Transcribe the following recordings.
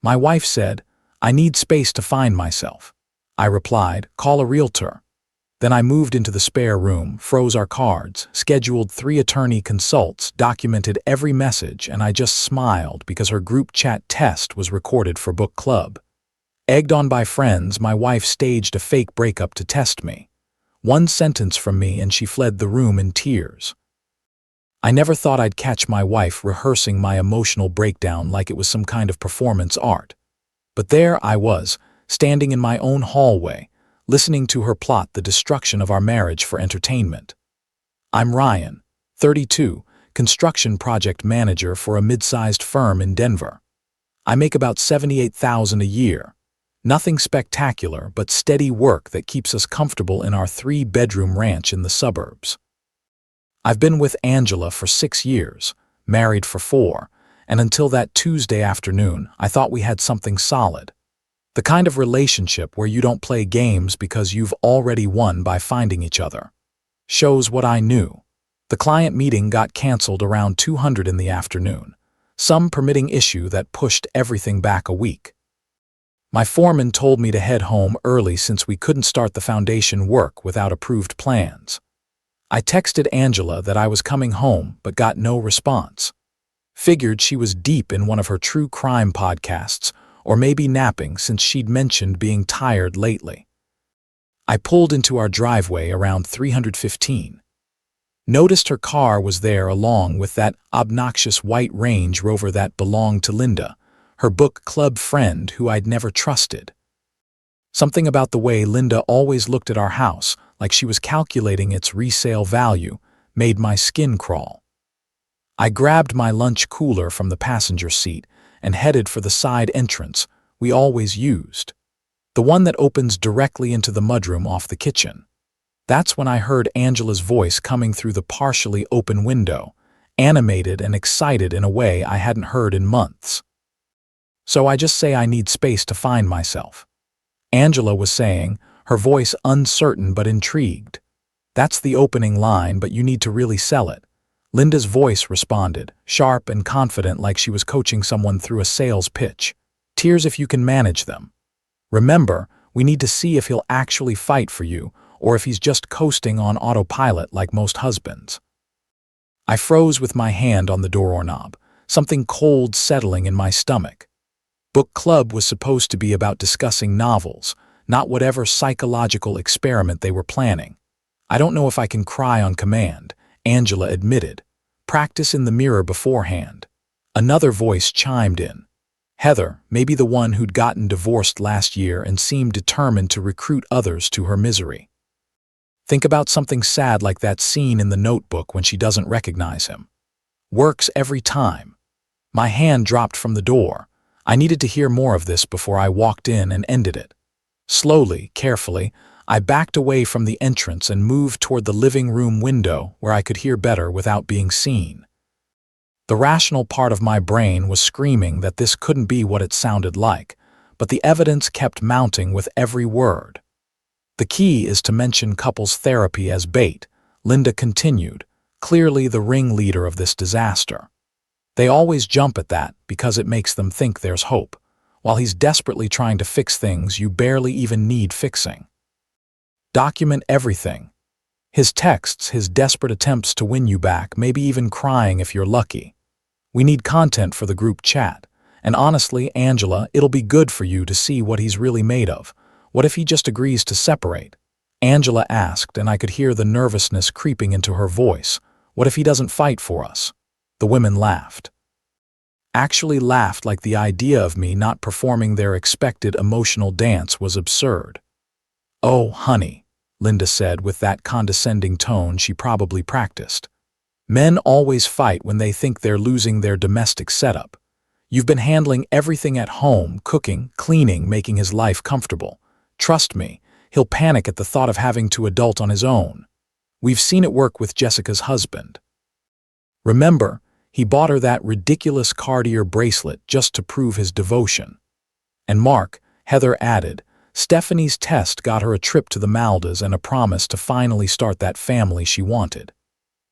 My wife said, "I need space to find myself." I replied, "Call a realtor." Then I moved into the spare room, froze our cards, scheduled 3 attorney consults, documented every message, and I just smiled because her group chat test was recorded for book club. Egged on by friends, my wife staged a fake breakup to test me. One sentence from me and she fled the room in tears. I never thought I'd catch my wife rehearsing my emotional breakdown like it was some kind of performance art. But there I was, standing in my own hallway, listening to her plot the destruction of our marriage for entertainment. I'm Ryan, 32, construction project manager for a mid-sized firm in Denver. I make about $78,000 a year. Nothing spectacular, but steady work that keeps us comfortable in our 3-bedroom ranch in the suburbs. I've been with Angela for 6 years, married for 4, and until that Tuesday afternoon, I thought we had something solid. The kind of relationship where you don't play games because you've already won by finding each other. Shows what I knew. The client meeting got canceled around 200 in the afternoon, some permitting issue that pushed everything back a week. My foreman told me to head home early since we couldn't start the foundation work without approved plans. I texted Angela that I was coming home but got no response. Figured she was deep in one of her true crime podcasts, or maybe napping since she'd mentioned being tired lately. I pulled into our driveway around 315. Noticed her car was there along with that obnoxious white Range Rover that belonged to Linda, her book club friend who I'd never trusted. Something about the way Linda always looked at our house, like she was calculating its resale value, made my skin crawl. I grabbed my lunch cooler from the passenger seat and headed for the side entrance we always used, the one that opens directly into the mudroom off the kitchen. That's when I heard Angela's voice coming through the partially open window, animated and excited in a way I hadn't heard in months. "So I just say I need space to find myself," Angela was saying, her voice uncertain but intrigued. "That's the opening line, but you need to really sell it." Linda's voice responded, sharp and confident like she was coaching someone through a sales pitch. "Tears if you can manage them. Remember, we need to see if he'll actually fight for you or if he's just coasting on autopilot like most husbands." I froze with my hand on the doorknob, something cold settling in my stomach. Book club was supposed to be about discussing novels, not whatever psychological experiment they were planning. "I don't know if I can cry on command," Angela admitted. "Practice in the mirror beforehand." Another voice chimed in. Heather, maybe the one who'd gotten divorced last year and seemed determined to recruit others to her misery. "Think about something sad like that scene in the notebook when she doesn't recognize him. Works every time." My hand dropped from the door. I needed to hear more of this before I walked in and ended it. Slowly, carefully, I backed away from the entrance and moved toward the living room window where I could hear better without being seen. The rational part of my brain was screaming that this couldn't be what it sounded like, but the evidence kept mounting with every word. "The key is to mention couples therapy as bait," Linda continued, clearly the ringleader of this disaster. "They always jump at that because it makes them think there's hope, while he's desperately trying to fix things you barely even need fixing. Document everything. His texts, his desperate attempts to win you back, maybe even crying if you're lucky. We need content for the group chat. And honestly, Angela, it'll be good for you to see what he's really made of. What if he just agrees to separate?" Angela asked, and I could hear the nervousness creeping into her voice. "What if he doesn't fight for us?" The women laughed. Actually laughed like the idea of me not performing their expected emotional dance was absurd. "Oh, honey," Linda said with that condescending tone she probably practiced. "Men always fight when they think they're losing their domestic setup. You've been handling everything at home, cooking, cleaning, making his life comfortable. Trust me, he'll panic at the thought of having to adult on his own. We've seen it work with Jessica's husband. Remember, he bought her that ridiculous Cartier bracelet just to prove his devotion. And Mark," Heather added, "Stephanie's test got her a trip to the Maldives and a promise to finally start that family she wanted.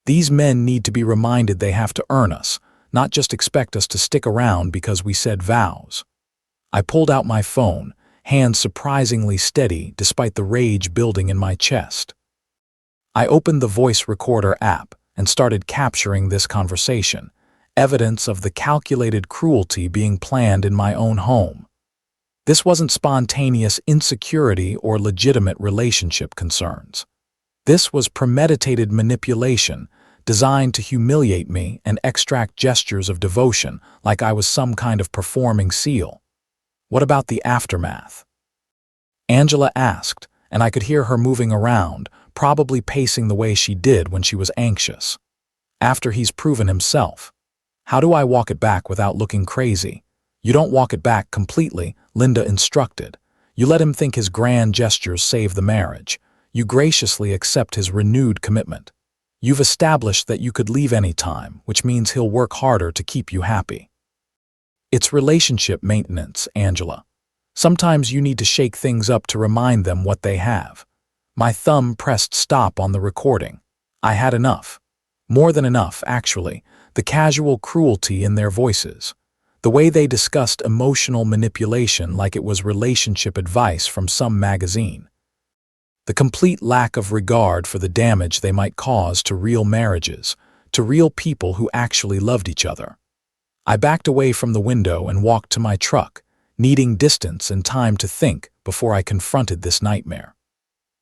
These men need to be reminded they have to earn us, not just expect us to stick around because we said vows." I pulled out my phone, hands surprisingly steady despite the rage building in my chest. I opened the voice recorder app and started capturing this conversation, evidence of the calculated cruelty being planned in my own home. This wasn't spontaneous insecurity or legitimate relationship concerns. This was premeditated manipulation designed to humiliate me and extract gestures of devotion like I was some kind of performing seal. What about the aftermath? Angela asked, and I could hear her moving around, probably pacing the way she did when she was anxious. After he's proven himself, how do I walk it back without looking crazy? You don't walk it back completely, Linda instructed. You let him think his grand gestures save the marriage. You graciously accept his renewed commitment. You've established that you could leave any time, which means he'll work harder to keep you happy. It's relationship maintenance, Angela. Sometimes you need to shake things up to remind them what they have. My thumb pressed stop on the recording. I had enough. More than enough, actually. The casual cruelty in their voices. The way they discussed emotional manipulation like it was relationship advice from some magazine. The complete lack of regard for the damage they might cause to real marriages, to real people who actually loved each other. I backed away from the window and walked to my truck, needing distance and time to think before I confronted this nightmare.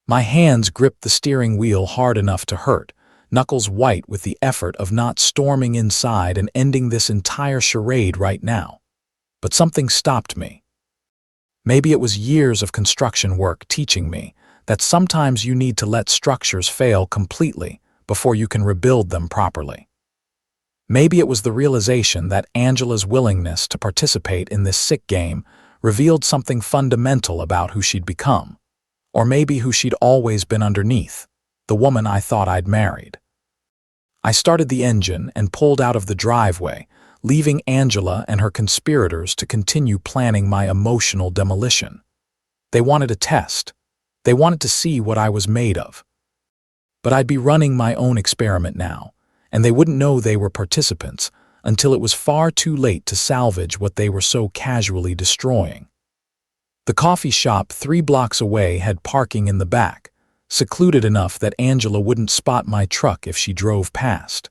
My hands gripped the steering wheel hard enough to hurt, knuckles white with the effort of not storming inside and ending this entire charade right now. But something stopped me. Maybe it was years of construction work teaching me that sometimes you need to let structures fail completely before you can rebuild them properly. Maybe it was the realization that Angela's willingness to participate in this sick game revealed something fundamental about who she'd become, or maybe who she'd always been underneath, the woman I thought I'd married. I started the engine and pulled out of the driveway, leaving Angela and her conspirators to continue planning my emotional demolition. They wanted a test. They wanted to see what I was made of. But I'd be running my own experiment now, and they wouldn't know they were participants until it was far too late to salvage what they were so casually destroying. The coffee shop 3 blocks away had parking in the back, secluded enough that Angela wouldn't spot my truck if she drove past.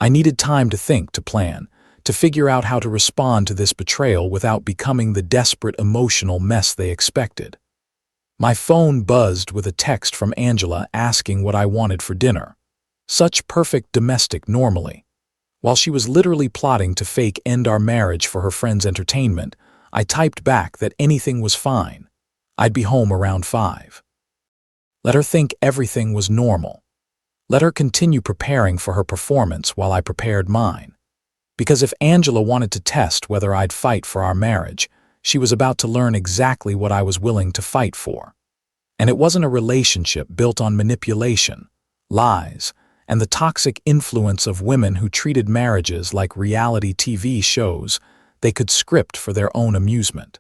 I needed time to think, to plan, to figure out how to respond to this betrayal without becoming the desperate emotional mess they expected. My phone buzzed with a text from Angela asking what I wanted for dinner. Such perfect domestic normally. While she was literally plotting to fake end our marriage for her friend's entertainment, I typed back that anything was fine. I'd be home around 5. Let her think everything was normal. Let her continue preparing for her performance while I prepared mine. Because if Angela wanted to test whether I'd fight for our marriage, she was about to learn exactly what I was willing to fight for. And it wasn't a relationship built on manipulation, lies, and the toxic influence of women who treated marriages like reality TV shows they could script for their own amusement.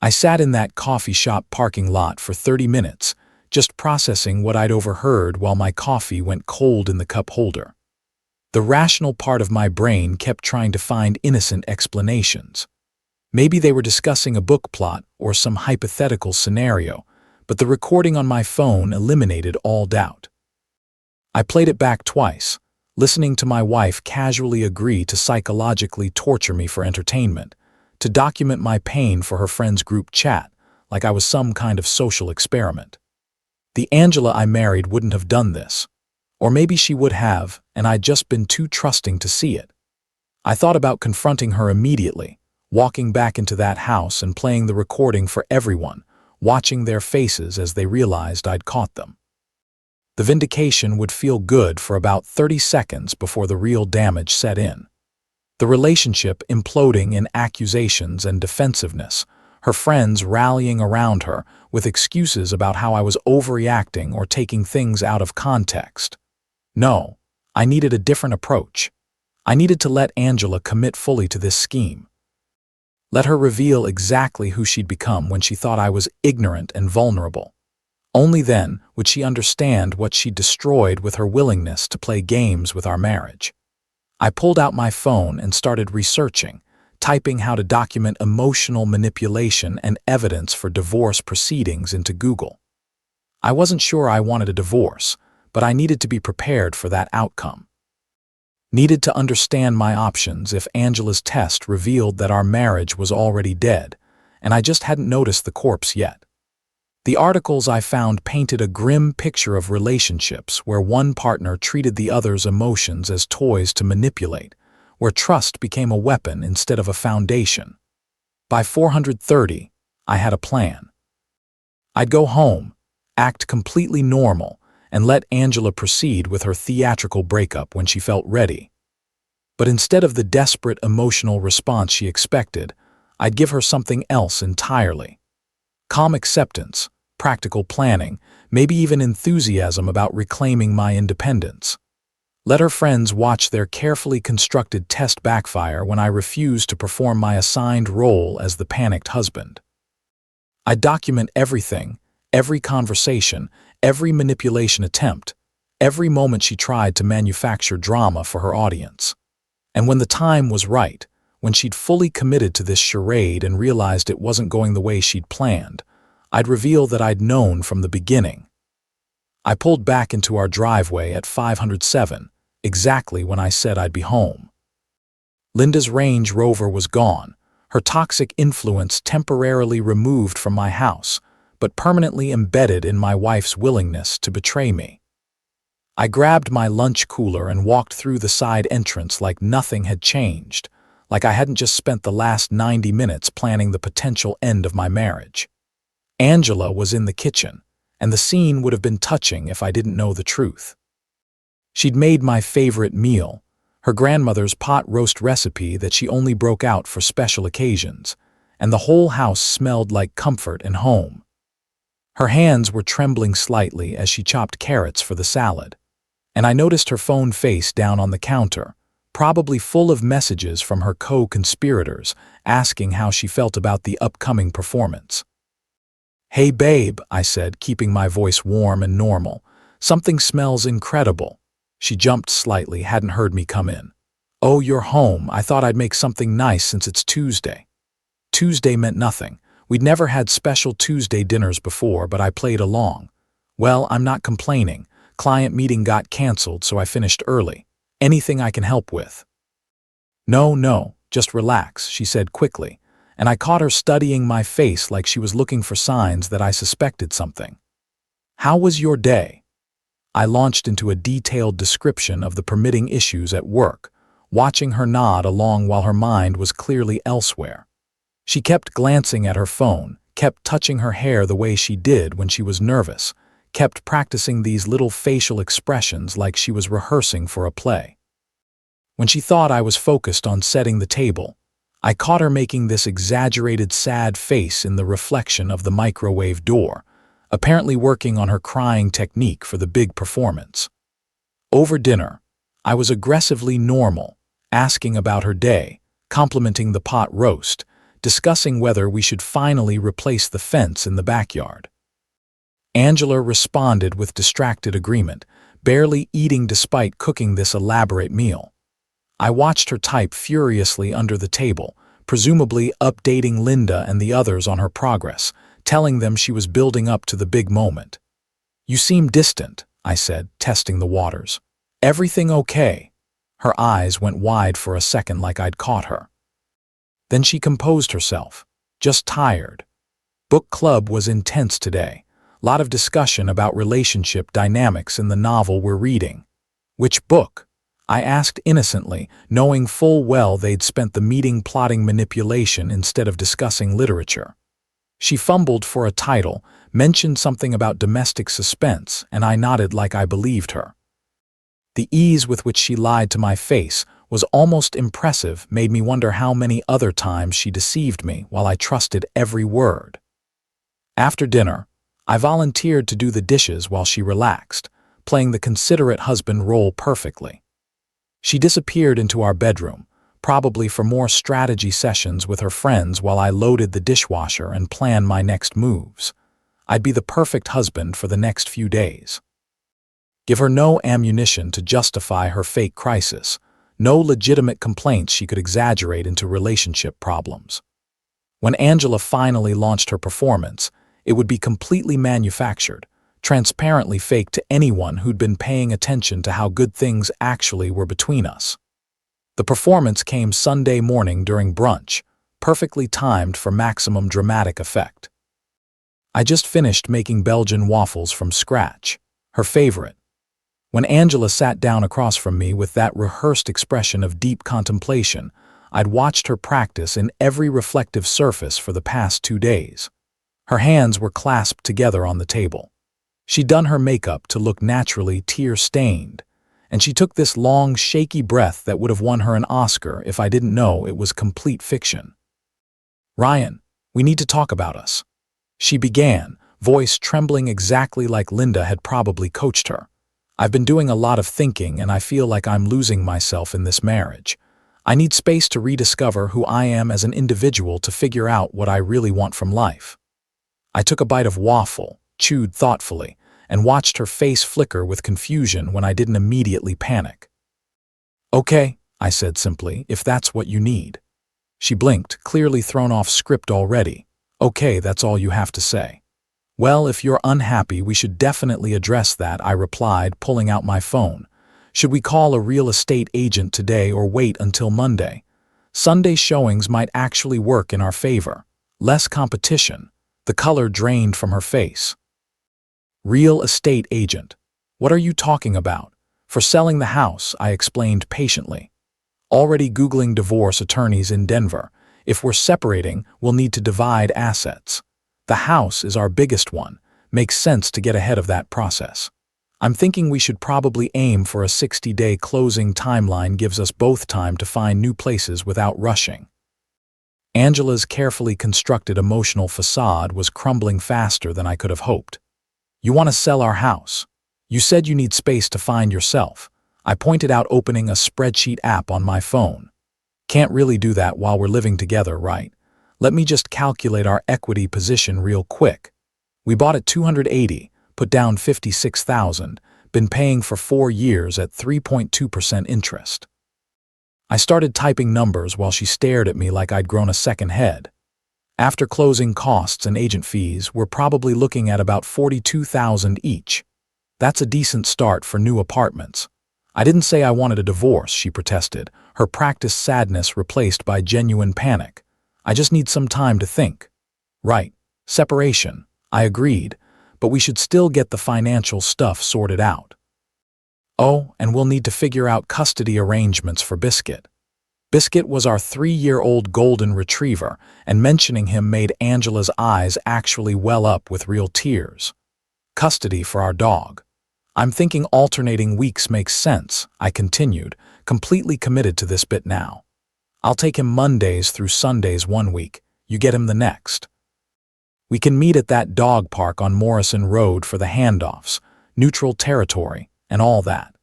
I sat in that coffee shop parking lot for 30 minutes, just processing what I'd overheard while my coffee went cold in the cup holder. The rational part of my brain kept trying to find innocent explanations. Maybe they were discussing a book plot or some hypothetical scenario, but the recording on my phone eliminated all doubt. I played it back twice, listening to my wife casually agree to psychologically torture me for entertainment, to document my pain for her friend's group chat like I was some kind of social experiment. The Angela I married wouldn't have done this. Or maybe she would have, and I'd just been too trusting to see it. I thought about confronting her immediately, walking back into that house and playing the recording for everyone, watching their faces as they realized I'd caught them. The vindication would feel good for about 30 seconds before the real damage set in. The relationship imploding in accusations and defensiveness, her friends rallying around her with excuses about how I was overreacting or taking things out of context. No, I needed a different approach. I needed to let Angela commit fully to this scheme. Let her reveal exactly who she'd become when she thought I was ignorant and vulnerable. Only then would she understand what she'd destroyed with her willingness to play games with our marriage. I pulled out my phone and started researching, typing how to document emotional manipulation and evidence for divorce proceedings into Google. I wasn't sure I wanted a divorce, but I needed to be prepared for that outcome. Needed to understand my options if Angela's test revealed that our marriage was already dead, and I just hadn't noticed the corpse yet. The articles I found painted a grim picture of relationships where one partner treated the other's emotions as toys to manipulate, where trust became a weapon instead of a foundation. By 430, I had a plan. I'd go home, act completely normal, and let Angela proceed with her theatrical breakup when she felt ready. But instead of the desperate emotional response she expected, I'd give her something else entirely. Calm acceptance, practical planning, maybe even enthusiasm about reclaiming my independence. Let her friends watch their carefully constructed test backfire when I refused to perform my assigned role as the panicked husband. I'd document everything, every conversation, every manipulation attempt, every moment she tried to manufacture drama for her audience. And when the time was right, when she'd fully committed to this charade and realized it wasn't going the way she'd planned, I'd reveal that I'd known from the beginning. I pulled back into our driveway at 507, exactly when I said I'd be home. Linda's Range Rover was gone, her toxic influence temporarily removed from my house, but permanently embedded in my wife's willingness to betray me. I grabbed my lunch cooler and walked through the side entrance like nothing had changed, like I hadn't just spent the last 90 minutes planning the potential end of my marriage. Angela was in the kitchen, and the scene would have been touching if I didn't know the truth. She'd made my favorite meal, her grandmother's pot roast recipe that she only broke out for special occasions, and the whole house smelled like comfort and home. Her hands were trembling slightly as she chopped carrots for the salad, and I noticed her phone face down on the counter, probably full of messages from her co-conspirators asking how she felt about the upcoming performance. "Hey babe," I said, keeping my voice warm and normal. "Something smells incredible." She jumped slightly, hadn't heard me come in. "Oh, you're home. I thought I'd make something nice since it's Tuesday." Tuesday meant nothing. We'd never had special Tuesday dinners before, but I played along. "Well, I'm not complaining. Client meeting got canceled, so I finished early. Anything I can help with?" No, just relax," she said quickly, and I caught her studying my face like she was looking for signs that I suspected something. "How was your day?" I launched into a detailed description of the permitting issues at work, watching her nod along while her mind was clearly elsewhere. She kept glancing at her phone, kept touching her hair the way she did when she was nervous, kept practicing these little facial expressions like she was rehearsing for a play. When she thought I was focused on setting the table, I caught her making this exaggerated sad face in the reflection of the microwave door, apparently working on her crying technique for the big performance. Over dinner, I was aggressively normal, asking about her day, complimenting the pot roast, discussing whether we should finally replace the fence in the backyard. Angela responded with distracted agreement, barely eating despite cooking this elaborate meal. I watched her type furiously under the table, presumably updating Linda and the others on her progress, telling them she was building up to the big moment. "You seem distant," I said, testing the waters. "Everything okay?" Her eyes went wide for a second like I'd caught her. Then she composed herself, "Just tired. Book club was intense today. Lot of discussion about relationship dynamics in the novel we're reading." "Which book?" I asked innocently, knowing full well they'd spent the meeting plotting manipulation instead of discussing literature. She fumbled for a title, mentioned something about domestic suspense, and I nodded like I believed her. The ease with which she lied to my face was almost impressive, made me wonder how many other times she deceived me while I trusted every word. After dinner, I volunteered to do the dishes while she relaxed, playing the considerate husband role perfectly. She disappeared into our bedroom, probably for more strategy sessions with her friends while I loaded the dishwasher and planned my next moves. I'd be the perfect husband for the next few days. Give her no ammunition to justify her fake crisis, No legitimate complaints she could exaggerate into relationship problems. When Angela finally launched her performance, it would be completely manufactured, transparently fake to anyone who'd been paying attention to how good things actually were between us. The performance came Sunday morning during brunch, perfectly timed for maximum dramatic effect. I just finished making Belgian waffles from scratch, her favorite. When Angela sat down across from me with that rehearsed expression of deep contemplation, I'd watched her practice in every reflective surface for the past 2 days. Her hands were clasped together on the table. She'd done her makeup to look naturally tear-stained, and she took this long, shaky breath that would have won her an Oscar if I didn't know it was complete fiction. "Ryan, we need to talk about us," she began, voice trembling exactly like Linda had probably coached her. "I've been doing a lot of thinking and I feel like I'm losing myself in this marriage. I need space to rediscover who I am as an individual to figure out what I really want from life." I took a bite of waffle, chewed thoughtfully, and watched her face flicker with confusion when I didn't immediately panic. "Okay," I said simply, "if that's what you need." She blinked, clearly thrown off script already. "Okay, that's all you have to say." "Well, if you're unhappy, we should definitely address that," I replied, pulling out my phone. "Should we call a real estate agent today or wait until Monday? Sunday showings might actually work in our favor. Less competition." The color drained from her face. "Real estate agent? What are you talking about?" "For selling the house," I explained patiently. "Already Googling divorce attorneys in Denver. If we're separating, we'll need to divide assets. The house is our biggest one. Makes sense to get ahead of that process. I'm thinking we should probably aim for a 60-day closing timeline, gives us both time to find new places without rushing." Angela's carefully constructed emotional facade was crumbling faster than I could have hoped. "You want to sell our house? You said you need space to find yourself." I pointed out, opening a spreadsheet app on my phone. "Can't really do that while we're living together, right? Let me just calculate our equity position real quick. We bought at 280, put down 56,000, been paying for 4 years at 3.2% interest." I started typing numbers while she stared at me like I'd grown a second head. "After closing costs and agent fees, we're probably looking at about 42,000 each. That's a decent start for new apartments." "I didn't say I wanted a divorce," she protested, her practiced sadness replaced by genuine panic. "I just need some time to think." "Right. Separation." I agreed, "but we should still get the financial stuff sorted out." "Oh, and we'll need to figure out custody arrangements for Biscuit." Biscuit was our 3-year-old golden retriever, and mentioning him made Angela's eyes actually well up with real tears. "Custody for our dog. I'm thinking alternating weeks makes sense," I continued, completely committed to this bit now. "I'll take him Mondays through Sundays 1 week, you get him the next. We can meet at that dog park on Morrison Road for the handoffs, neutral territory, and all that."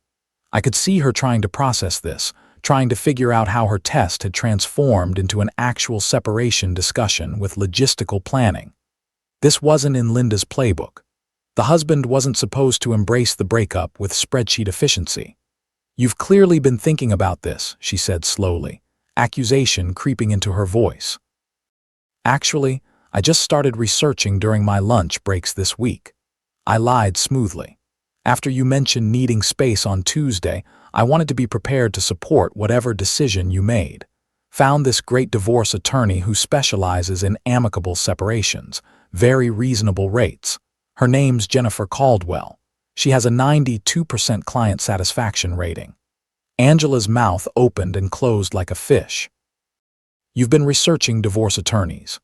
I could see her trying to process this, trying to figure out how her test had transformed into an actual separation discussion with logistical planning. This wasn't in Linda's playbook. The husband wasn't supposed to embrace the breakup with spreadsheet efficiency. "You've clearly been thinking about this," she said slowly, accusation creeping into her voice. "Actually, I just started researching during my lunch breaks this week." I lied smoothly. "After you mentioned needing space on Tuesday, I wanted to be prepared to support whatever decision you made. Found this great divorce attorney who specializes in amicable separations, very reasonable rates. Her name's Jennifer Caldwell. She has a 92% client satisfaction rating." Angela's mouth opened and closed like a fish. "You've been researching divorce attorneys?"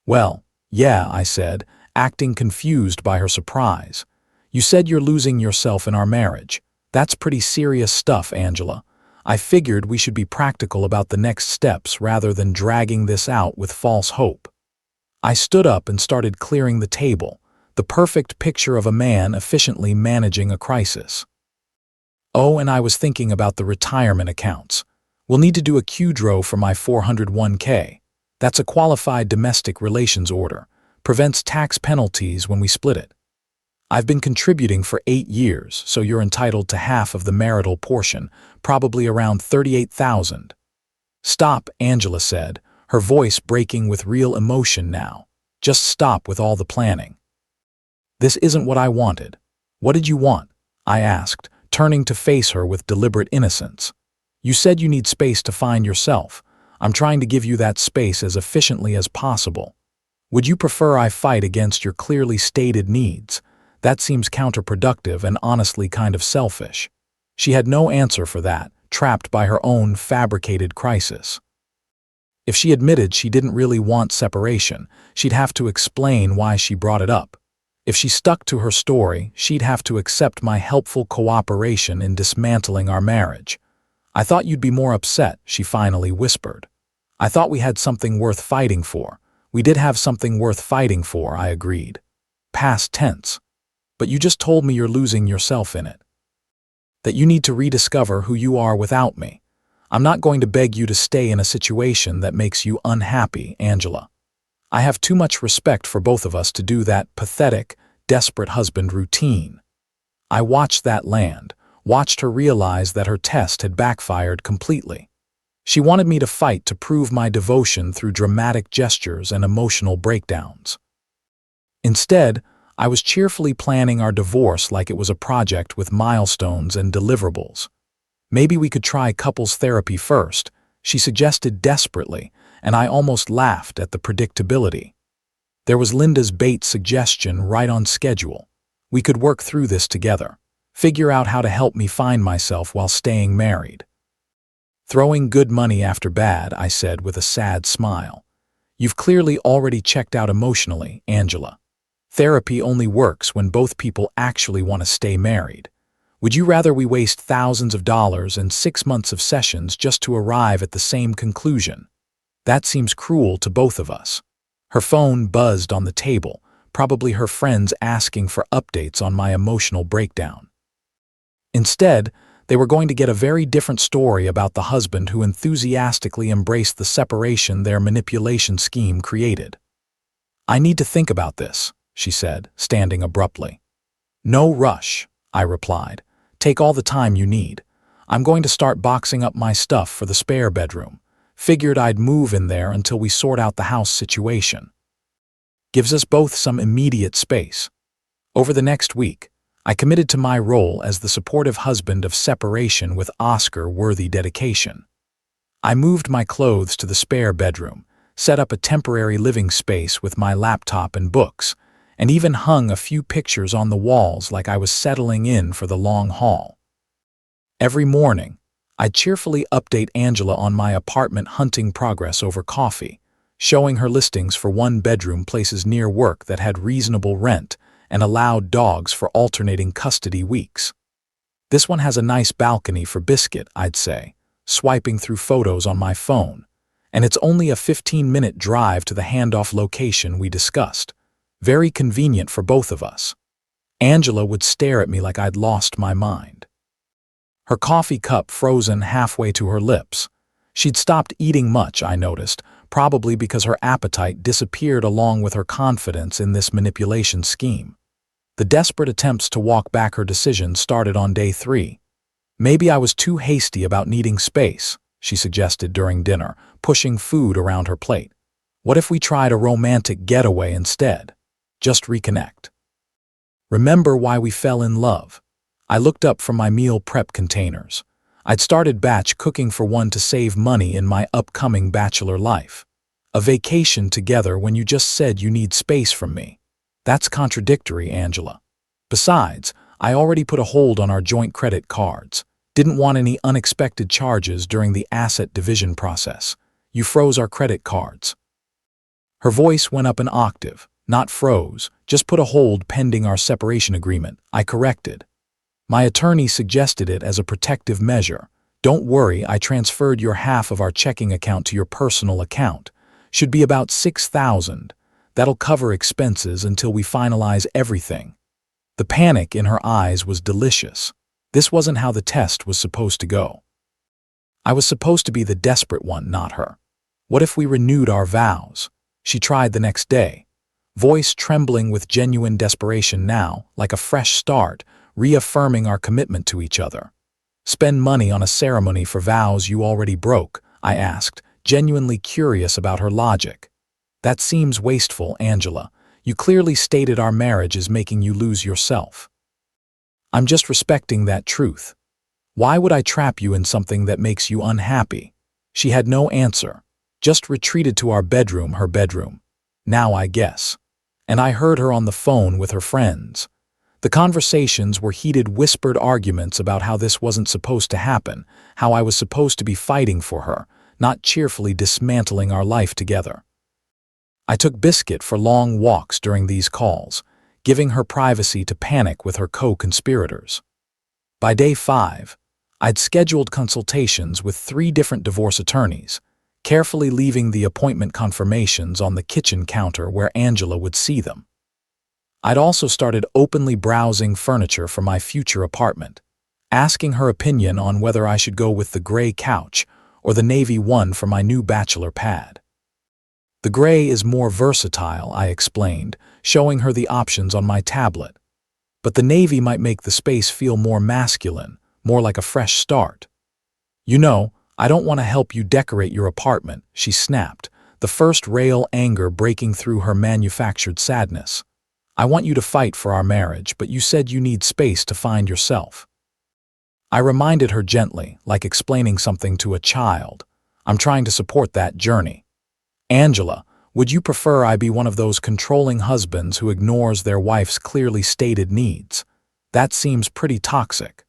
"Well, yeah," I said, acting confused by her surprise. "You said you're losing yourself in our marriage. That's pretty serious stuff, Angela. I figured we should be practical about the next steps rather than dragging this out with false hope." I stood up and started clearing the table, the perfect picture of a man efficiently managing a crisis. "Oh, and I was thinking about the retirement accounts. We'll need to do a QDRO for my 401k. That's a qualified domestic relations order. Prevents tax penalties when we split it." I've been contributing for 8 years, so you're entitled to half of the marital portion, probably around 38,000. Stop, Angela said, her voice breaking with real emotion now. Just stop with all the planning. This isn't what I wanted. What did you want? I asked, turning to face her with deliberate innocence. You said you need space to find yourself. I'm trying to give you that space as efficiently as possible. Would you prefer I fight against your clearly stated needs? That seems counterproductive and honestly kind of selfish. She had no answer for that, trapped by her own fabricated crisis. If she admitted she didn't really want separation, she'd have to explain why she brought it up. If she stuck to her story, she'd have to accept my helpful cooperation in dismantling our marriage. I thought you'd be more upset, she finally whispered. I thought we had something worth fighting for. We did have something worth fighting for, I agreed. Past tense. But you just told me you're losing yourself in it. That you need to rediscover who you are without me. I'm not going to beg you to stay in a situation that makes you unhappy, Angela. I have too much respect for both of us to do that pathetic, desperate husband routine. I watched that land, watched her realize that her test had backfired completely. She wanted me to fight to prove my devotion through dramatic gestures and emotional breakdowns. Instead, I was cheerfully planning our divorce like it was a project with milestones and deliverables. Maybe we could try couples therapy first, she suggested desperately, and I almost laughed at the predictability. There was Linda's bait suggestion right on schedule. We could work through this together, figure out how to help me find myself while staying married. Throwing good money after bad, I said with a sad smile. You've clearly already checked out emotionally, Angela. Therapy only works when both people actually want to stay married. Would you rather we waste thousands of dollars and 6 months of sessions just to arrive at the same conclusion? That seems cruel to both of us. Her phone buzzed on the table, probably her friends asking for updates on my emotional breakdown. Instead, they were going to get a very different story about the husband who enthusiastically embraced the separation their manipulation scheme created. I need to think about this, she said, standing abruptly. No rush, I replied. Take all the time you need. I'm going to start boxing up my stuff for the spare bedroom. Figured I'd move in there until we sort out the house situation. Gives us both some immediate space. Over the next week, I committed to my role as the supportive husband of separation with Oscar-worthy dedication. I moved my clothes to the spare bedroom, set up a temporary living space with my laptop and books, and even hung a few pictures on the walls like I was settling in for the long haul. Every morning, I'd cheerfully update Angela on my apartment hunting progress over coffee, showing her listings for one-bedroom places near work that had reasonable rent and allowed dogs for alternating custody weeks. This one has a nice balcony for Biscuit, I'd say, swiping through photos on my phone, and it's only a 15-minute drive to the handoff location we discussed. Very convenient for both of us. Angela would stare at me like I'd lost my mind. Her coffee cup frozen halfway to her lips. She'd stopped eating much, I noticed, probably because her appetite disappeared along with her confidence in this manipulation scheme. The desperate attempts to walk back her decision started on day 3. Maybe I was too hasty about needing space, she suggested during dinner, pushing food around her plate. What if we tried a romantic getaway instead? Just reconnect. Remember why we fell in love. I looked up from my meal prep containers. I'd started batch cooking for one to save money in my upcoming bachelor life. A vacation together when you just said you need space from me. That's contradictory, Angela. Besides, I already put a hold on our joint credit cards. Didn't want any unexpected charges during the asset division process. You froze our credit cards. Her voice went up an octave. Not froze, just put a hold pending our separation agreement, I corrected. My attorney suggested it as a protective measure. Don't worry, I transferred your half of our checking account to your personal account. Should be about $6,000. That'll cover expenses until we finalize everything. The panic in her eyes was delicious. This wasn't how the test was supposed to go. I was supposed to be the desperate one, not her. What if we renewed our vows? She tried the next day. voice trembling with genuine desperation now, like a fresh start, reaffirming our commitment to each other. "Spend money on a ceremony for vows you already broke?" I asked, genuinely curious about her logic. "That seems wasteful, Angela. You clearly stated our marriage is making you lose yourself." "I'm just respecting that truth. Why would I trap you in something that makes you unhappy?" She had no answer, just retreated to her bedroom. Now I guess. And I heard her on the phone with her friends. The conversations were heated, whispered arguments about how this wasn't supposed to happen, how I was supposed to be fighting for her, not cheerfully dismantling our life together. I took Biscuit for long walks during these calls, giving her privacy to panic with her co-conspirators. By day 5, I'd scheduled consultations with 3 different divorce attorneys, carefully leaving the appointment confirmations on the kitchen counter where Angela would see them. I'd also started openly browsing furniture for my future apartment, asking her opinion on whether I should go with the gray couch or the navy one for my new bachelor pad. "The gray is more versatile," I explained, showing her the options on my tablet. "But the navy might make the space feel more masculine, more like a fresh start." "You know, I don't want to help you decorate your apartment," she snapped, the first real anger breaking through her manufactured sadness. "I want you to fight for our marriage, but you said you need space to find yourself." I reminded her gently, like explaining something to a child. "I'm trying to support that journey. Angela, would you prefer I be one of those controlling husbands who ignores their wife's clearly stated needs? That seems pretty toxic."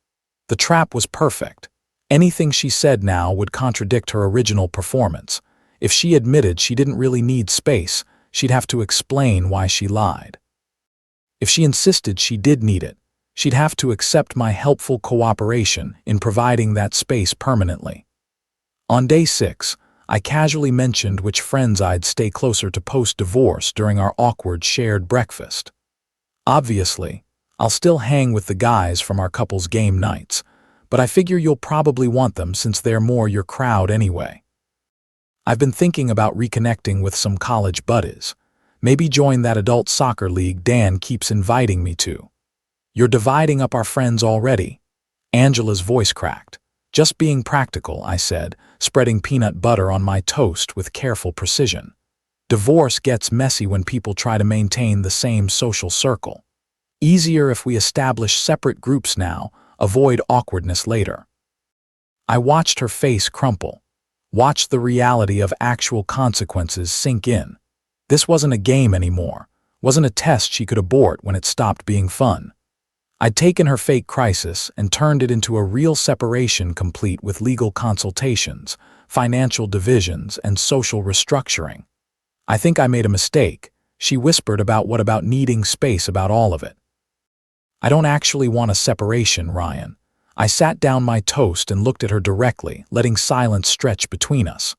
The trap was perfect. Anything she said now would contradict her original performance. If she admitted she didn't really need space, she'd have to explain why she lied. If she insisted she did need it, she'd have to accept my helpful cooperation in providing that space permanently. On day 6, I casually mentioned which friends I'd stay closer to post-divorce during our awkward shared breakfast. "Obviously, I'll still hang with the guys from our couple's game nights, but I figure you'll probably want them since they're more your crowd anyway. I've been thinking about reconnecting with some college buddies. Maybe join that adult soccer league Dan keeps inviting me to." "You're dividing up our friends already." Angela's voice cracked. "Just being practical," I said, spreading peanut butter on my toast with careful precision. "Divorce gets messy when people try to maintain the same social circle. Easier if we establish separate groups now, avoid awkwardness later." I watched her face crumple, watched the reality of actual consequences sink in. This wasn't a game anymore, wasn't a test she could abort when it stopped being fun. I'd taken her fake crisis and turned it into a real separation complete with legal consultations, financial divisions, and social restructuring. "I think I made a mistake," she whispered about needing space about all of it. "I don't actually want a separation, Ryan." I sat down my toast and looked at her directly, letting silence stretch between us.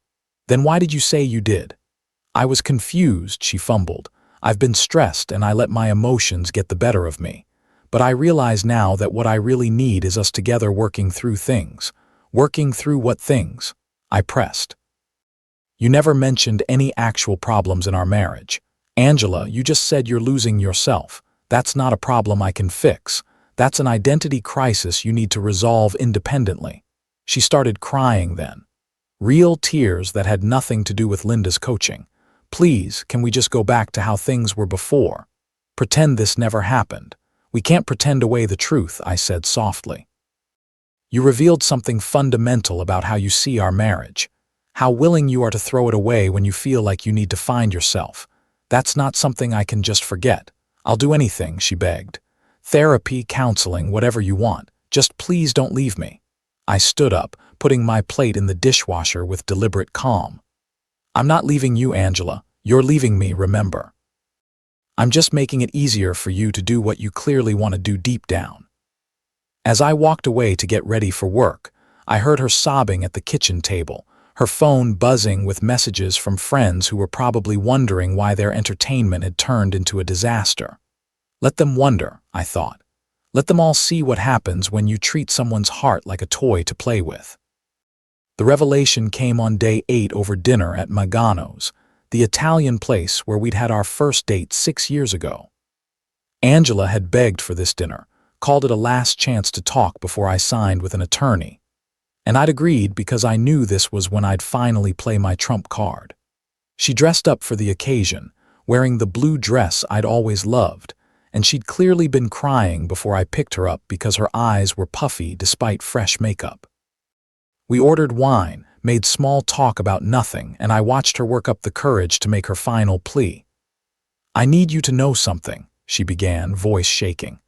"Then why did you say you did?" "I was confused," she fumbled. "I've been stressed and I let my emotions get the better of me. But I realize now that what I really need is us together working through things." "Working through what things?" I pressed. "You never mentioned any actual problems in our marriage. Angela, you just said you're losing yourself. That's not a problem I can fix. That's an identity crisis you need to resolve independently." She started crying then. Real tears that had nothing to do with Linda's coaching. "Please, can we just go back to how things were before? Pretend this never happened." "We can't pretend away the truth," I said softly. "You revealed something fundamental about how you see our marriage. How willing you are to throw it away when you feel like you need to find yourself. That's not something I can just forget. I'll do anything," she begged. "Therapy, counseling, whatever you want. Just please don't leave me." I stood up, putting my plate in the dishwasher with deliberate calm. "I'm not leaving you, Angela. You're leaving me, remember. I'm just making it easier for you to do what you clearly want to do deep down." As I walked away to get ready for work, I heard her sobbing at the kitchen table, her phone buzzing with messages from friends who were probably wondering why their entertainment had turned into a disaster. Let them wonder, I thought. Let them all see what happens when you treat someone's heart like a toy to play with. The revelation came on day 8 over dinner at Magano's. the Italian place where we'd had our first date 6 years ago. Angela had begged for this dinner, called it a last chance to talk before I signed with an attorney. And I'd agreed because I knew this was when I'd finally play my trump card. She dressed up for the occasion, wearing the blue dress I'd always loved, and she'd clearly been crying before I picked her up because her eyes were puffy despite fresh makeup. We ordered wine, made small talk about nothing, and I watched her work up the courage to make her final plea. "I need you to know something," she began, voice shaking.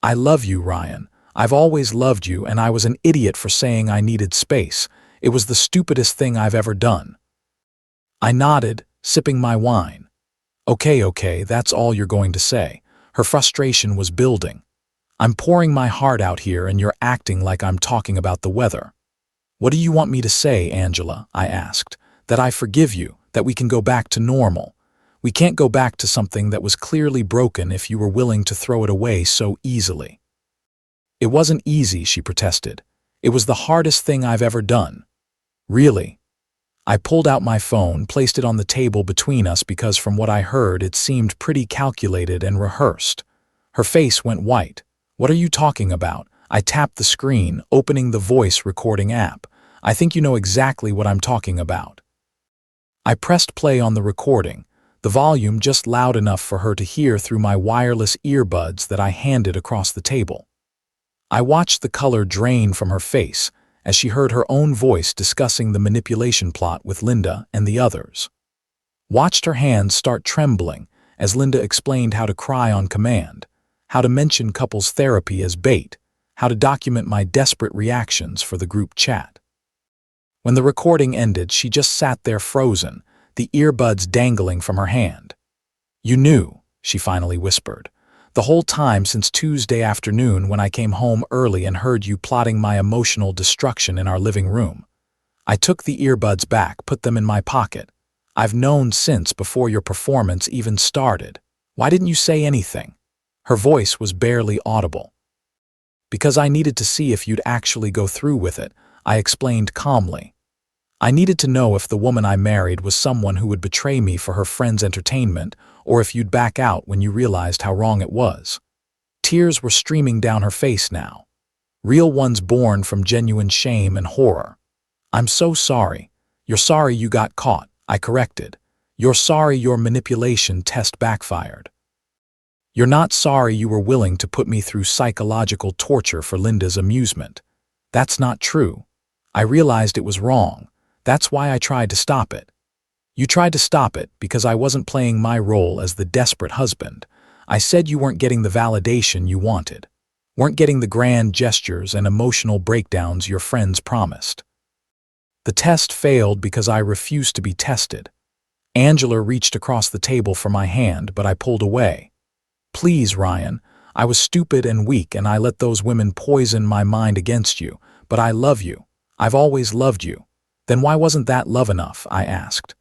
"I love you, Ryan. I've always loved you, and I was an idiot for saying I needed space. It was the stupidest thing I've ever done." I nodded, sipping my wine. Okay, that's all you're going to say." Her frustration was building. "I'm pouring my heart out here and you're acting like I'm talking about the weather." "What do you want me to say, Angela?" I asked. "That I forgive you, that we can go back to normal. We can't go back to something that was clearly broken if you were willing to throw it away so easily." "It wasn't easy," she protested. "It was the hardest thing I've ever done." "Really?" I pulled out my phone, placed it on the table between us because from what I heard it seemed pretty calculated and rehearsed. Her face went white. "What are you talking about?" I tapped the screen, opening the voice recording app. "I think you know exactly what I'm talking about." I pressed play on the recording, the volume just loud enough for her to hear through my wireless earbuds that I handed across the table. I watched the color drain from her face as she heard her own voice discussing the manipulation plot with Linda and the others. Watched her hands start trembling as Linda explained how to cry on command, how to mention couples therapy as bait, how to document my desperate reactions for the group chat. When the recording ended, she just sat there frozen, the earbuds dangling from her hand. "You knew," she finally whispered. "The whole time since Tuesday afternoon when I came home early and heard you plotting my emotional destruction in our living room." I took the earbuds back, put them in my pocket. "I've known since before your performance even started. Why didn't you say anything?" Her voice was barely audible. "Because I needed to see if you'd actually go through with it," I explained calmly. "I needed to know if the woman I married was someone who would betray me for her friend's entertainment, or if you'd back out when you realized how wrong it was." Tears were streaming down her face now, real ones born from genuine shame and horror. "I'm so sorry." "You're sorry you got caught," I corrected. "You're sorry your manipulation test backfired. You're not sorry you were willing to put me through psychological torture for Linda's amusement." "That's not true. I realized it was wrong. That's why I tried to stop it." "You tried to stop it because I wasn't playing my role as the desperate husband. I said you weren't getting the validation you wanted, weren't getting the grand gestures and emotional breakdowns your friends promised." The test failed because I refused to be tested. Angela reached across the table for my hand, but I pulled away. "Please, Ryan, I was stupid and weak and I let those women poison my mind against you, but I love you. I've always loved you." "Then why wasn't that love enough?" I asked.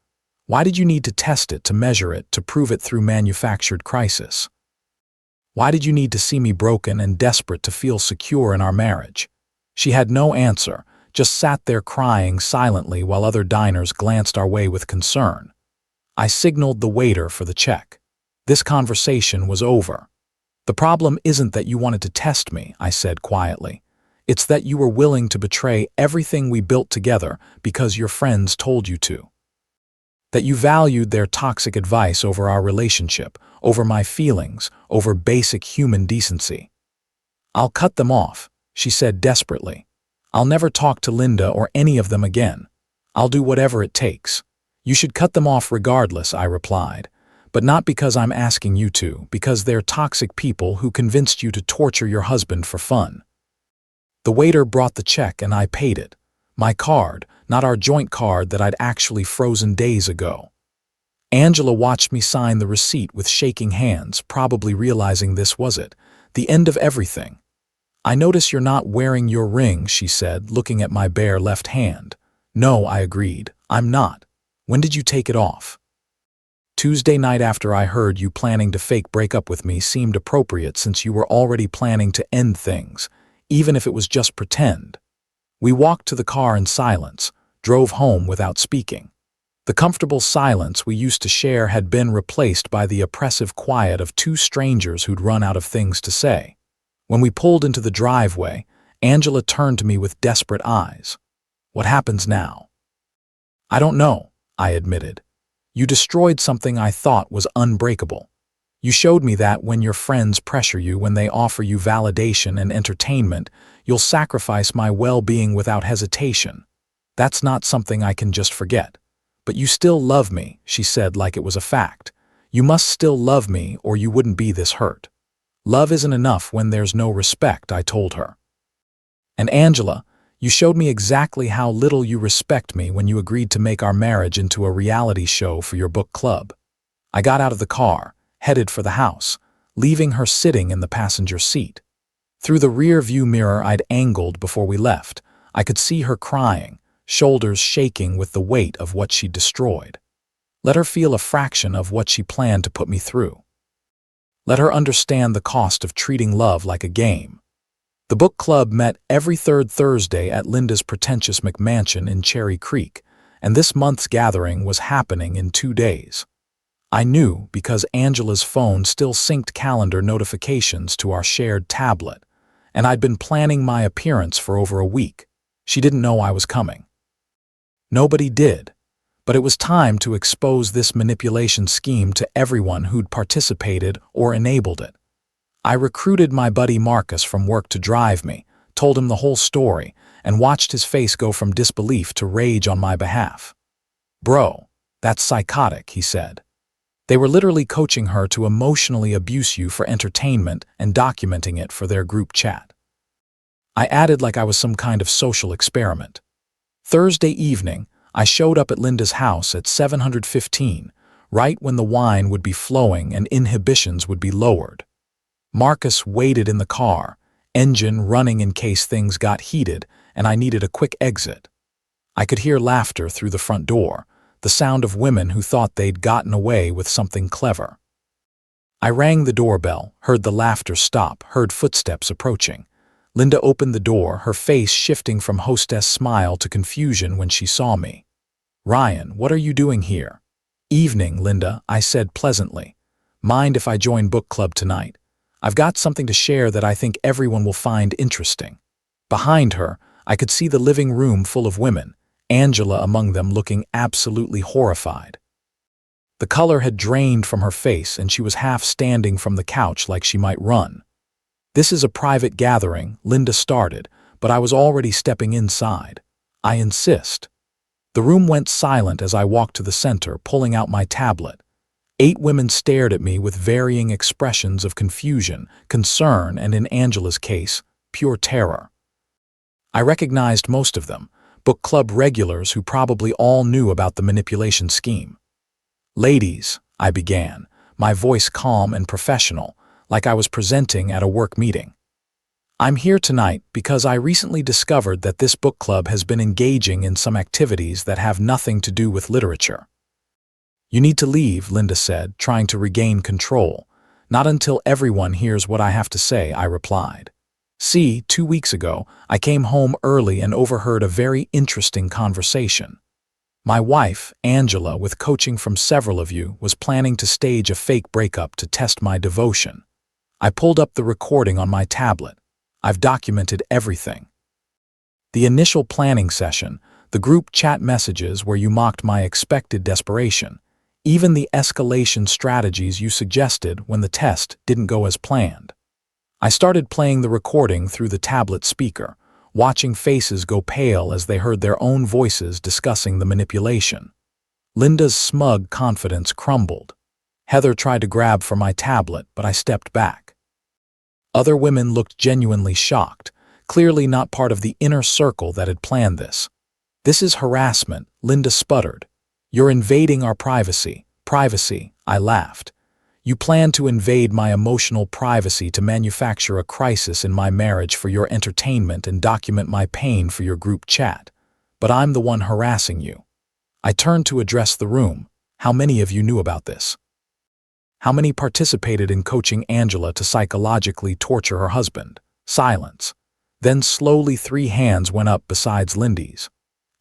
"Why did you need to test it, to measure it, to prove it through manufactured crisis? Why did you need to see me broken and desperate to feel secure in our marriage?" She had no answer, just sat there crying silently while other diners glanced our way with concern. I signaled the waiter for the check. This conversation was over. "The problem isn't that you wanted to test me," I said quietly. "It's that you were willing to betray everything we built together because your friends told you to. That you valued their toxic advice over our relationship, over my feelings, over basic human decency." "I'll cut them off," she said desperately. "I'll never talk to Linda or any of them again. I'll do whatever it takes." "You should cut them off regardless," I replied. "But not because I'm asking you to, because they're toxic people who convinced you to torture your husband for fun." The waiter brought the check and I paid it. My card, not our joint card that I'd actually frozen days ago. Angela watched me sign the receipt with shaking hands, probably realizing this was it, the end of everything. "I notice you're not wearing your ring," she said, looking at my bare left hand. "No," I agreed, "I'm not. When did you take it off?" "Tuesday night after I heard you planning to fake break up with me seemed appropriate since you were already planning to end things, even if it was just pretend." We walked to the car in silence, drove home without speaking. The comfortable silence we used to share had been replaced by the oppressive quiet of two strangers who'd run out of things to say. When we pulled into the driveway, Angela turned to me with desperate eyes. "What happens now?" "I don't know," I admitted. "You destroyed something I thought was unbreakable. You showed me that when your friends pressure you, when they offer you validation and entertainment, you'll sacrifice my well-being without hesitation. That's not something I can just forget. But you still love me," she said like it was a fact. "You must still love me or you wouldn't be this hurt." "Love isn't enough when there's no respect," I told her. "And Angela, you showed me exactly how little you respect me when you agreed to make our marriage into a reality show for your book club." I got out of the car, headed for the house, leaving her sitting in the passenger seat. Through the rear view mirror I'd angled before we left, I could see her crying, shoulders shaking with the weight of what she'd destroyed. Let her feel a fraction of what she planned to put me through. Let her understand the cost of treating love like a game. The book club met every third Thursday at Linda's pretentious McMansion in Cherry Creek, and this month's gathering was happening in 2 days. I knew because Angela's phone still synced calendar notifications to our shared tablet, and I'd been planning my appearance for over a week. She didn't know I was coming. Nobody did, but it was time to expose this manipulation scheme to everyone who'd participated or enabled it. I recruited my buddy Marcus from work to drive me, told him the whole story, and watched his face go from disbelief to rage on my behalf. "Bro, that's psychotic," he said. "They were literally coaching her to emotionally abuse you for entertainment and documenting it for their group chat." I added like I was some kind of social experiment. Thursday evening, I showed up at Linda's house at 7:15, right when the wine would be flowing and inhibitions would be lowered. Marcus waited in the car, engine running in case things got heated and I needed a quick exit. I could hear laughter through the front door, the sound of women who thought they'd gotten away with something clever. I rang the doorbell, heard the laughter stop, heard footsteps approaching. Linda opened the door, her face shifting from hostess smile to confusion when she saw me. "Ryan, what are you doing here?" "Evening, Linda," I said pleasantly. "Mind if I join book club tonight? I've got something to share that I think everyone will find interesting." Behind her, I could see the living room full of women, Angela among them looking absolutely horrified. The color had drained from her face and she was half standing from the couch like she might run. "This is a private gathering," Linda started, but I was already stepping inside. "I insist." The room went silent as I walked to the center, pulling out my tablet. 8 women stared at me with varying expressions of confusion, concern, and in Angela's case, pure terror. I recognized most of them, book club regulars who probably all knew about the manipulation scheme. "Ladies," I began, my voice calm and professional, like I was presenting at a work meeting. "I'm here tonight because I recently discovered that this book club has been engaging in some activities that have nothing to do with literature." "You need to leave," Linda said, trying to regain control. "Not until everyone hears what I have to say," I replied. "See, 2 weeks ago, I came home early and overheard a very interesting conversation. My wife, Angela, with coaching from several of you, was planning to stage a fake breakup to test my devotion. I pulled up the recording on my tablet. I've documented everything. The initial planning session, the group chat messages where you mocked my expected desperation, even the escalation strategies you suggested when the test didn't go as planned. I started playing the recording through the tablet speaker, watching faces go pale as they heard their own voices discussing the manipulation. Linda's smug confidence crumbled. Heather tried to grab for my tablet, but I stepped back. Other women looked genuinely shocked, clearly not part of the inner circle that had planned this. "This is harassment," Linda sputtered. "You're invading our privacy." "Privacy," I laughed. "You plan to invade my emotional privacy to manufacture a crisis in my marriage for your entertainment and document my pain for your group chat. But I'm the one harassing you." I turned to address the room. "How many of you knew about this? How many participated in coaching Angela to psychologically torture her husband?" Silence. Then slowly 3 hands went up besides Lindy's.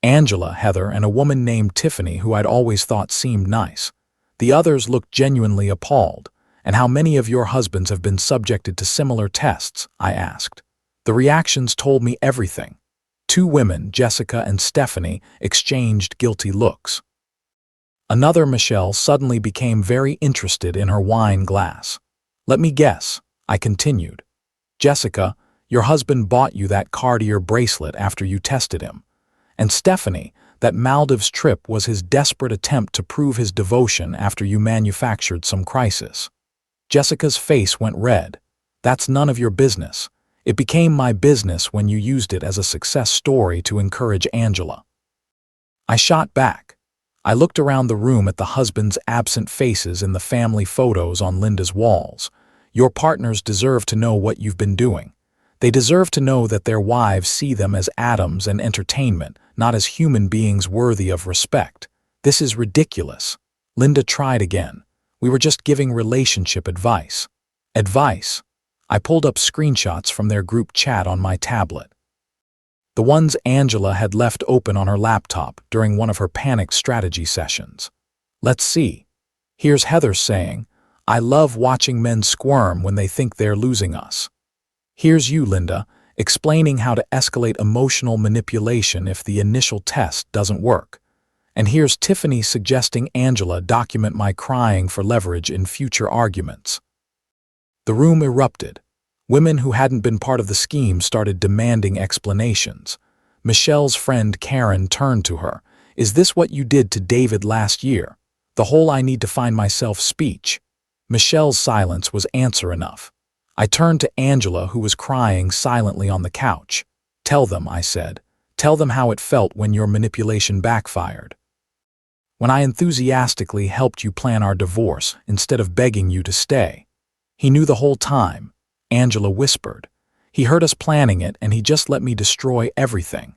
Angela, Heather, and a woman named Tiffany who I'd always thought seemed nice. The others looked genuinely appalled. And how many of your husbands have been subjected to similar tests? I asked. The reactions told me everything. Two women, Jessica and Stephanie, exchanged guilty looks. Another, Michelle, suddenly became very interested in her wine glass. Let me guess, I continued. Jessica, your husband bought you that Cartier bracelet after you tested him. And Stephanie, that Maldives trip was his desperate attempt to prove his devotion after you manufactured some crisis. Jessica's face went red. That's none of your business. It became my business when you used it as a success story to encourage Angela. I shot back. I looked around the room at the husband's absent faces in the family photos on Linda's walls. Your partners deserve to know what you've been doing. They deserve to know that their wives see them as atoms and entertainment, not as human beings worthy of respect. This is ridiculous. Linda tried again. We were just giving relationship advice. Advice. I pulled up screenshots from their group chat on my tablet. The ones Angela had left open on her laptop during one of her panic strategy sessions. Let's see. Here's Heather saying, I love watching men squirm when they think they're losing us. Here's you, Linda, explaining how to escalate emotional manipulation if the initial test doesn't work. And here's Tiffany suggesting Angela document my crying for leverage in future arguments. The room erupted. Women who hadn't been part of the scheme started demanding explanations. Michelle's friend Karen turned to her. Is this what you did to David last year? The whole I need to find myself speech. Michelle's silence was answer enough. I turned to Angela, who was crying silently on the couch. Tell them, I said. Tell them how it felt when your manipulation backfired. When I enthusiastically helped you plan our divorce instead of begging you to stay. He knew the whole time, Angela whispered. He heard us planning it and he just let me destroy everything.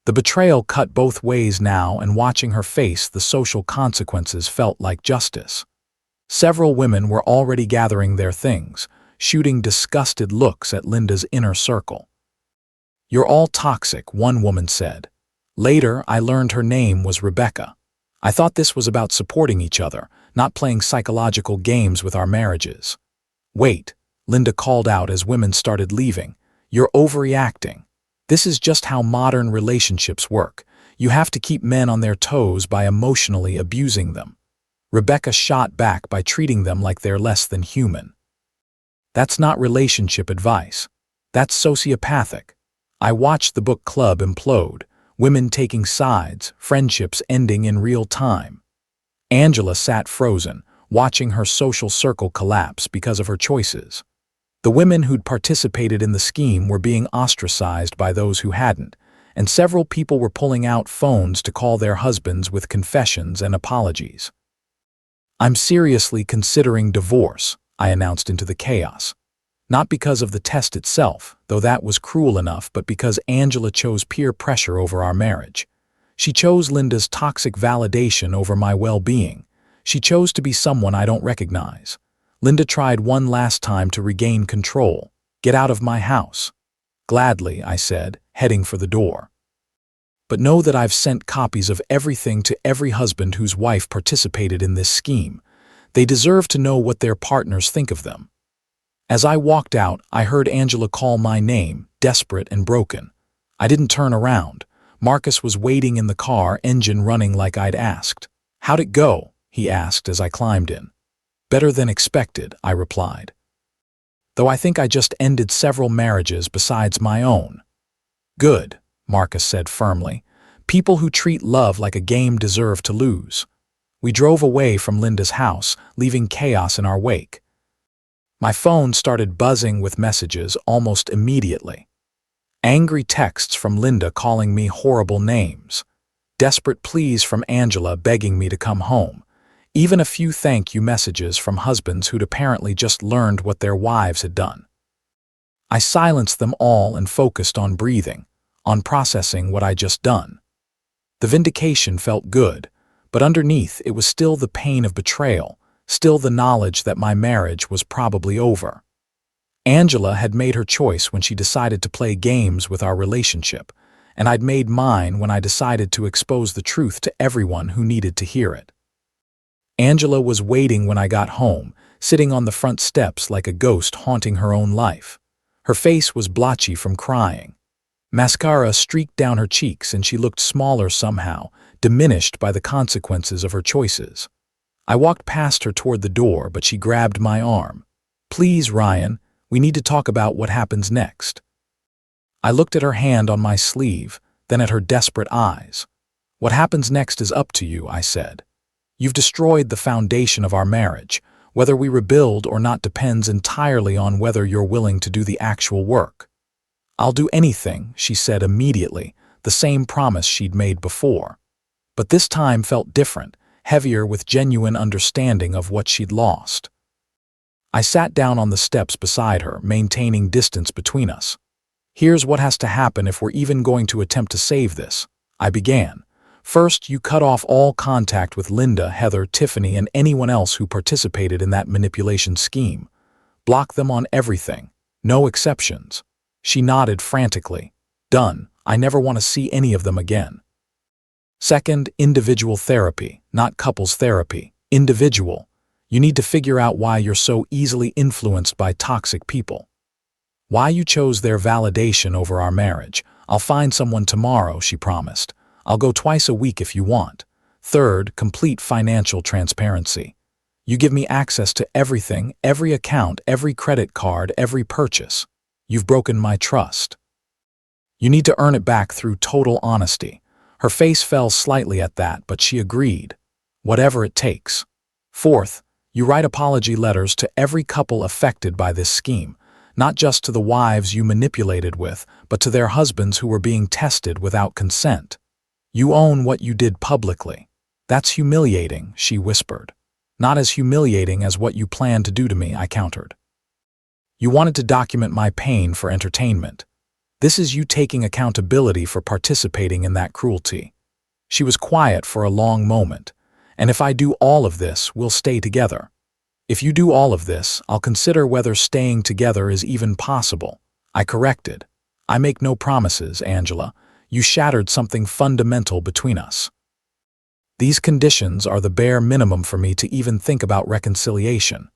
The betrayal cut both ways now, and watching her face the social consequences felt like justice. Several women were already gathering their things, shooting disgusted looks at Linda's inner circle. You're all toxic, one woman said. Later, I learned her name was Rebecca. I thought this was about supporting each other, not playing psychological games with our marriages. Wait, Linda called out as women started leaving. You're overreacting. This is just how modern relationships work. You have to keep men on their toes by emotionally abusing them. Rebecca shot back by treating them like they're less than human. That's not relationship advice. That's sociopathic. I watched the book club implode, women taking sides, friendships ending in real time. Angela sat frozen, watching her social circle collapse because of her choices. The women who'd participated in the scheme were being ostracized by those who hadn't, and several people were pulling out phones to call their husbands with confessions and apologies. I'm seriously considering divorce, I announced into the chaos. Not because of the test itself, though that was cruel enough, but because Angela chose peer pressure over our marriage. She chose Linda's toxic validation over my well-being. She chose to be someone I don't recognize. Linda tried one last time to regain control. Get out of my house. Gladly, I said, heading for the door. But know that I've sent copies of everything to every husband whose wife participated in this scheme. They deserve to know what their partners think of them. As I walked out, I heard Angela call my name, desperate and broken. I didn't turn around. Marcus was waiting in the car, engine running like I'd asked. How'd it go? He asked as I climbed in. Better than expected, I replied. Though I think I just ended several marriages besides my own. Good, Marcus said firmly. People who treat love like a game deserve to lose. We drove away from Linda's house, leaving chaos in our wake. My phone started buzzing with messages almost immediately. Angry texts from Linda calling me horrible names. Desperate pleas from Angela begging me to come home. Even a few thank you messages from husbands who'd apparently just learned what their wives had done. I silenced them all and focused on breathing, on processing what I'd just done. The vindication felt good, but underneath it was still the pain of betrayal, still the knowledge that my marriage was probably over. Angela had made her choice when she decided to play games with our relationship, and I'd made mine when I decided to expose the truth to everyone who needed to hear it. Angela was waiting when I got home, sitting on the front steps like a ghost haunting her own life. Her face was blotchy from crying. Mascara streaked down her cheeks and she looked smaller somehow, diminished by the consequences of her choices. I walked past her toward the door, but she grabbed my arm. "Please, Ryan, we need to talk about what happens next." I looked at her hand on my sleeve, then at her desperate eyes. "What happens next is up to you," I said. "You've destroyed the foundation of our marriage. Whether we rebuild or not depends entirely on whether you're willing to do the actual work." "I'll do anything," she said immediately, the same promise she'd made before. But this time felt different, heavier with genuine understanding of what she'd lost. I sat down on the steps beside her, maintaining distance between us. "Here's what has to happen if we're even going to attempt to save this," I began. "First, you cut off all contact with Linda, Heather, Tiffany, and anyone else who participated in that manipulation scheme. Block them on everything. No exceptions." She nodded frantically. "Done. I never want to see any of them again." Second, individual therapy, not couples therapy. Individual. You need to figure out why you're so easily influenced by toxic people. Why you chose their validation over our marriage. "I'll find someone tomorrow," she promised. "I'll go twice a week if you want." Third, complete financial transparency. You give me access to everything, every account, every credit card, every purchase. You've broken my trust. You need to earn it back through total honesty. Her face fell slightly at that, but she agreed. Whatever it takes. Fourth, you write apology letters to every couple affected by this scheme, not just to the wives you manipulated with, but to their husbands who were being tested without consent. You own what you did publicly. "That's humiliating," she whispered. "Not as humiliating as what you planned to do to me," I countered. "You wanted to document my pain for entertainment. This is you taking accountability for participating in that cruelty." She was quiet for a long moment. "And if I do all of this, we'll stay together." "If you do all of this, I'll consider whether staying together is even possible," I corrected. "I make no promises, Angela. You shattered something fundamental between us." "These conditions are the bare minimum for me to even think about reconciliation."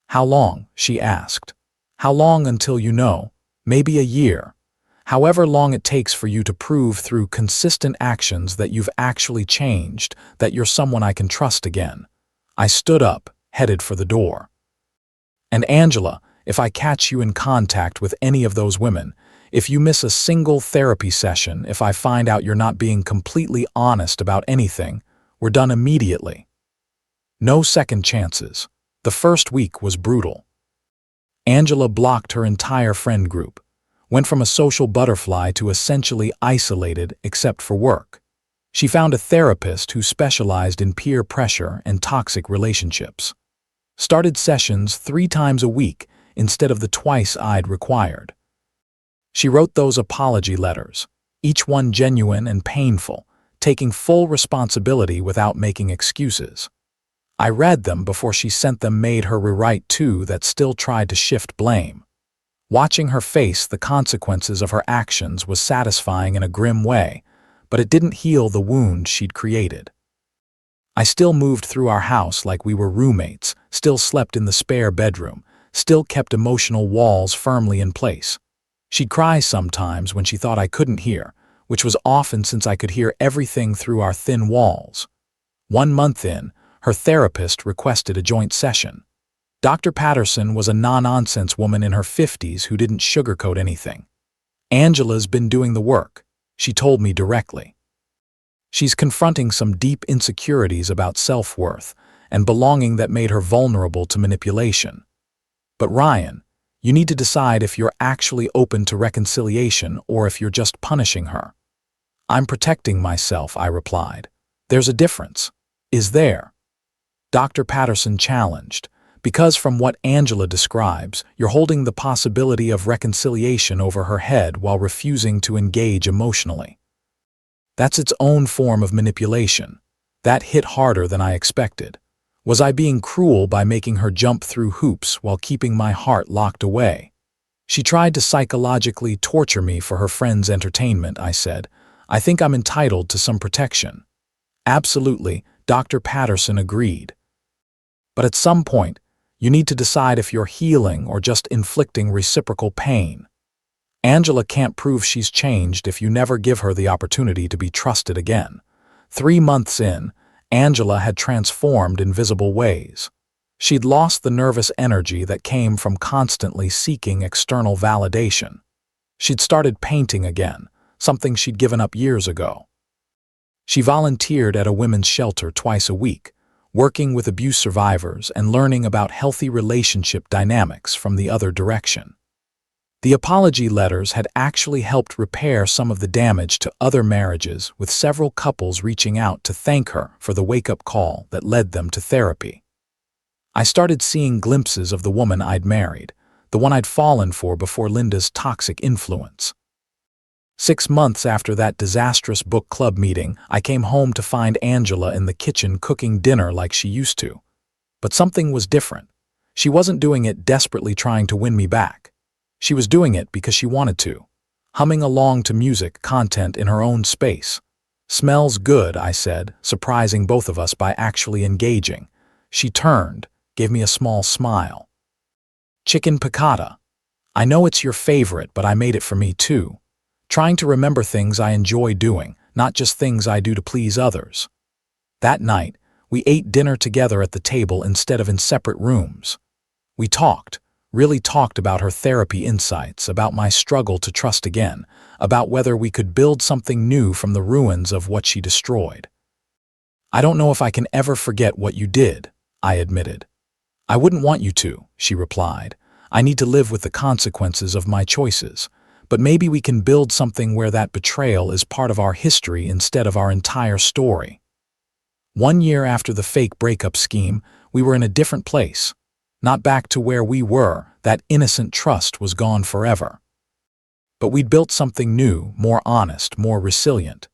"How long?" she asked. "How long until you know? Maybe a year. However long it takes for you to prove through consistent actions that you've actually changed, that you're someone I can trust again." I stood up, headed for the door. "And Angela, if I catch you in contact with any of those women, if you miss a single therapy session, if I find out you're not being completely honest about anything, we're done immediately. No second chances." The first week was brutal. Angela blocked her entire friend group, went from a social butterfly to essentially isolated except for work. She found a therapist who specialized in peer pressure and toxic relationships. Started sessions 3 times a week instead of the twice I'd required. She wrote those apology letters, each one genuine and painful, taking full responsibility without making excuses. I read them before she sent them, made her rewrite 2 that still tried to shift blame. Watching her face the consequences of her actions was satisfying in a grim way, but it didn't heal the wound she'd created. I still moved through our house like we were roommates, still slept in the spare bedroom, still kept emotional walls firmly in place. She'd cry sometimes when she thought I couldn't hear, which was often since I could hear everything through our thin walls. 1 month in, her therapist requested a joint session. Dr. Patterson was a no-nonsense woman in her 50s who didn't sugarcoat anything. "Angela's been doing the work," she told me directly. "She's confronting some deep insecurities about self-worth and belonging that made her vulnerable to manipulation. But Ryan, you need to decide if you're actually open to reconciliation or if you're just punishing her." "I'm protecting myself," I replied. "There's a difference." "Is there?" Dr. Patterson challenged. "Because from what Angela describes, you're holding the possibility of reconciliation over her head while refusing to engage emotionally. That's its own form of manipulation." That hit harder than I expected. Was I being cruel by making her jump through hoops while keeping my heart locked away? "She tried to psychologically torture me for her friend's entertainment," I said. I think I'm entitled to some protection." "Absolutely," Dr. Patterson agreed. "But at some point, you need to decide if you're healing or just inflicting reciprocal pain. Angela can't prove she's changed if you never give her the opportunity to be trusted again." 3 months in, Angela had transformed in visible ways. She'd lost the nervous energy that came from constantly seeking external validation. She'd started painting again, something she'd given up years ago. She volunteered at a women's shelter twice a week, working with abuse survivors and learning about healthy relationship dynamics from the other direction. The apology letters had actually helped repair some of the damage to other marriages, with several couples reaching out to thank her for the wake-up call that led them to therapy. I started seeing glimpses of the woman I'd married, the one I'd fallen for before Linda's toxic influence. 6 months after that disastrous book club meeting, I came home to find Angela in the kitchen cooking dinner like she used to. But something was different. She wasn't doing it desperately trying to win me back. She was doing it because she wanted to, humming along to music content in her own space. "Smells good," I said, surprising both of us by actually engaging. She turned, gave me a small smile. "Chicken piccata. I know it's your favorite, but I made it for me too. Trying to remember things I enjoy doing, not just things I do to please others." That night, we ate dinner together at the table instead of in separate rooms. We really talked about her therapy insights, about my struggle to trust again, about whether we could build something new from the ruins of what she destroyed. "I don't know if I can ever forget what you did," I admitted. "I wouldn't want you to," she replied. "I need to live with the consequences of my choices. But maybe we can build something where that betrayal is part of our history instead of our entire story." 1 year after the fake breakup scheme, we were in a different place. Not back to where we were, that innocent trust was gone forever. But we'd built something new, more honest, more resilient.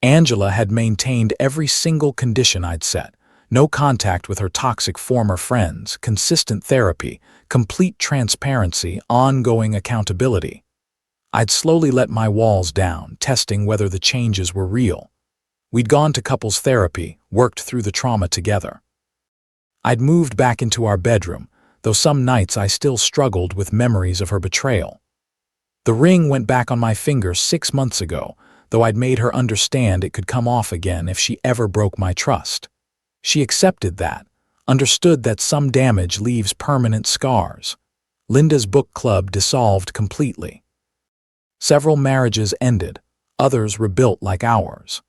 Angela had maintained every single condition I'd set: no contact with her toxic former friends, consistent therapy, complete transparency, ongoing accountability. I'd slowly let my walls down, testing whether the changes were real. We'd gone to couples therapy, worked through the trauma together. I'd moved back into our bedroom, though some nights I still struggled with memories of her betrayal. The ring went back on my finger 6 months ago, though I'd made her understand it could come off again if she ever broke my trust. She accepted that, understood that some damage leaves permanent scars. Linda's book club dissolved completely. Several marriages ended, others rebuilt like ours.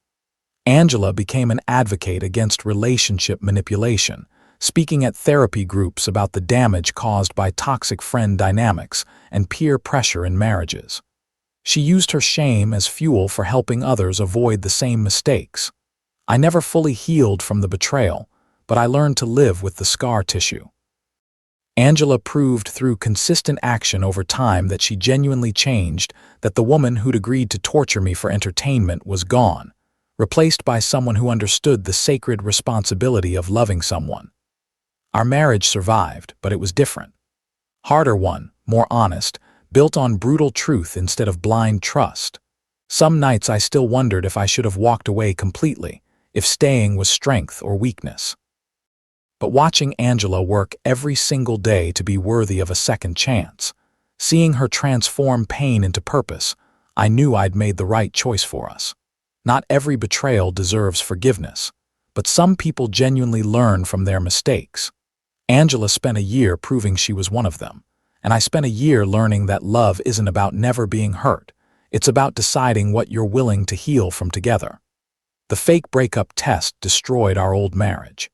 Angela became an advocate against relationship manipulation, speaking at therapy groups about the damage caused by toxic friend dynamics and peer pressure in marriages. She used her shame as fuel for helping others avoid the same mistakes. I never fully healed from the betrayal, but I learned to live with the scar tissue. Angela proved through consistent action over time that she genuinely changed, that the woman who'd agreed to torture me for entertainment was gone, replaced by someone who understood the sacred responsibility of loving someone. Our marriage survived, but it was different. Harder one, more honest, built on brutal truth instead of blind trust. Some nights I still wondered if I should have walked away completely, if staying was strength or weakness. But watching Angela work every single day to be worthy of a second chance, seeing her transform pain into purpose, I knew I'd made the right choice for us. Not every betrayal deserves forgiveness, but some people genuinely learn from their mistakes. Angela spent a year proving she was one of them, and I spent a year learning that love isn't about never being hurt. It's about deciding what you're willing to heal from together. The fake breakup test destroyed our old marriage.